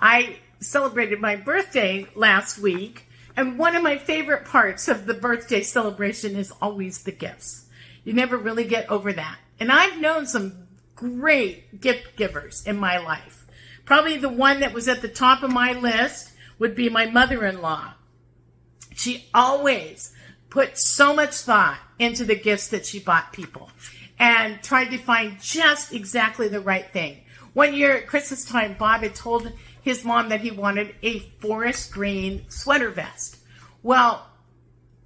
I celebrated my birthday last week, and one of my favorite parts of the birthday celebration is always the gifts. You never really get over that. And I've known some great gift givers in my life. Probably the one that was at the top of my list would be my mother-in-law. She always put so much thought into the gifts that she bought people and tried to find just exactly the right thing. One year at Christmas time, Bob had told his mom that he wanted a forest green sweater vest. Well,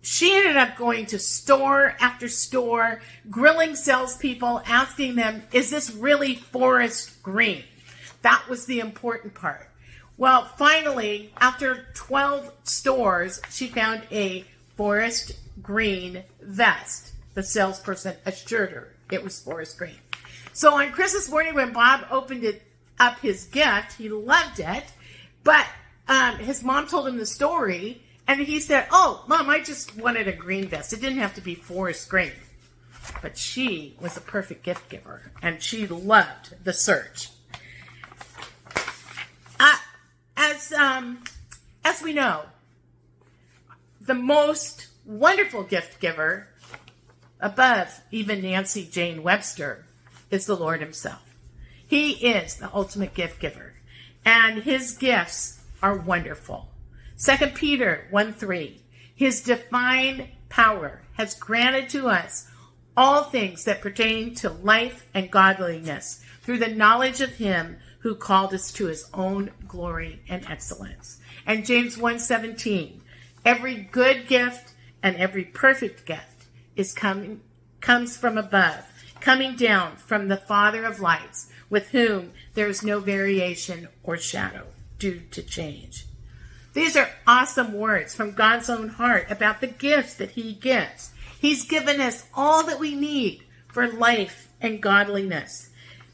she ended up going to store after store, grilling salespeople, asking them, is this really forest green? That was the important part. Well, finally, after 12 stores, she found a forest green vest. The salesperson assured her it was forest green. So on Christmas morning when Bob opened up his gift, he loved it, but his mom told him the story, and he said, oh, Mom, I just wanted a green vest. It didn't have to be forest green. But she was a perfect gift giver, and she loved the search. As we know, the most wonderful gift giver, above even Nancy Jane Webster, is the Lord himself. He is the ultimate gift giver, and his gifts are wonderful. 2 Peter 1:3, his divine power has granted to us all things that pertain to life and godliness through the knowledge of him who called us to his own glory and excellence. And James 1:17, every good gift and every perfect gift comes from above, coming down from the Father of lights, with whom there is no variation or shadow due to change. These are awesome words from God's own heart about the gifts that he gives. He's given us all that we need for life and godliness.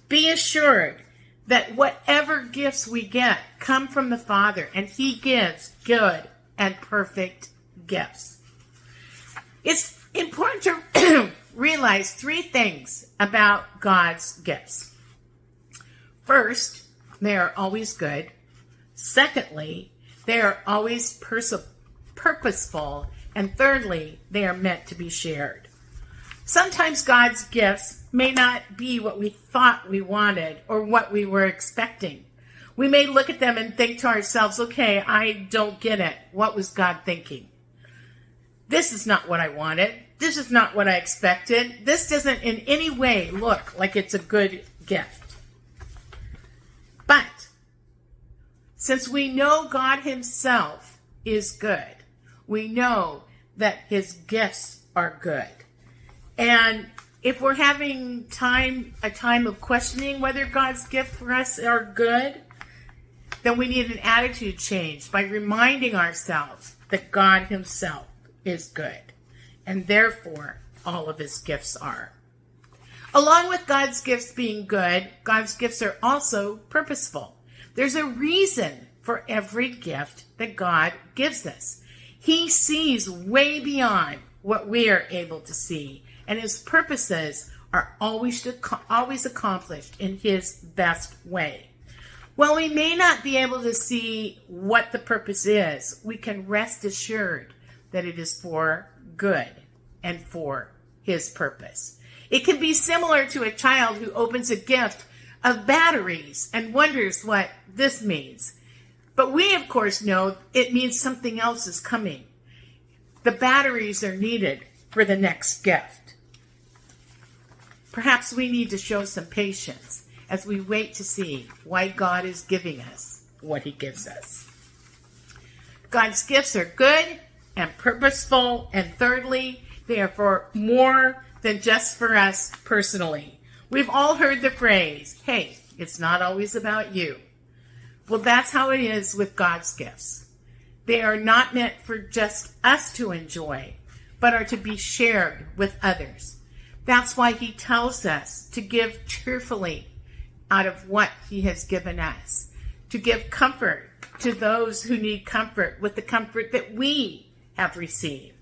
Be assured that whatever gifts we get come from the Father, and he gives good and perfect gifts. It's important to realize three things about God's gifts. First, they are always good. Secondly, they are always purposeful. And thirdly, they are meant to be shared. Sometimes God's gifts may not be what we thought we wanted or what we were expecting. We may look at them and think to ourselves, okay, I don't get it. What was God thinking? This is not what I wanted. This is not what I expected. This doesn't in any way look like it's a good gift. But since we know God himself is good, we know that his gifts are good. And if we're having a time of questioning whether God's gifts for us are good, then we need an attitude change by reminding ourselves that God himself is good. And therefore, all of his gifts are. Along with God's gifts being good, God's gifts are also purposeful. There's a reason for every gift that God gives us. He sees way beyond what we are able to see, and his purposes are always accomplished in his best way. While we may not be able to see what the purpose is, we can rest assured that it is for good and for his purpose. It can be similar to a child who opens a gift of batteries and wonders what this means. But we, of course, know it means something else is coming. The batteries are needed for the next gift. Perhaps we need to show some patience as we wait to see why God is giving us what he gives us. God's gifts are good and purposeful, and thirdly, they are for more than just for us personally. We've all heard the phrase, hey, it's not always about you. Well, that's how it is with God's gifts. They are not meant for just us to enjoy, but are to be shared with others. That's why he tells us to give cheerfully out of what he has given us, to give comfort to those who need comfort with the comfort that we have received,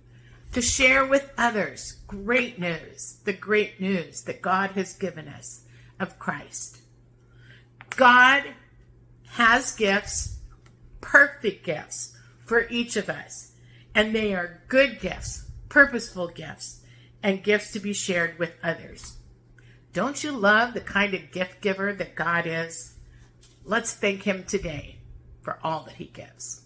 to share with others great news, the great news that God has given us of Christ. God has gifts, perfect gifts for each of us. And they are good gifts, purposeful gifts, and gifts to be shared with others. Don't you love the kind of gift giver that God is? Let's thank him today for all that he gives.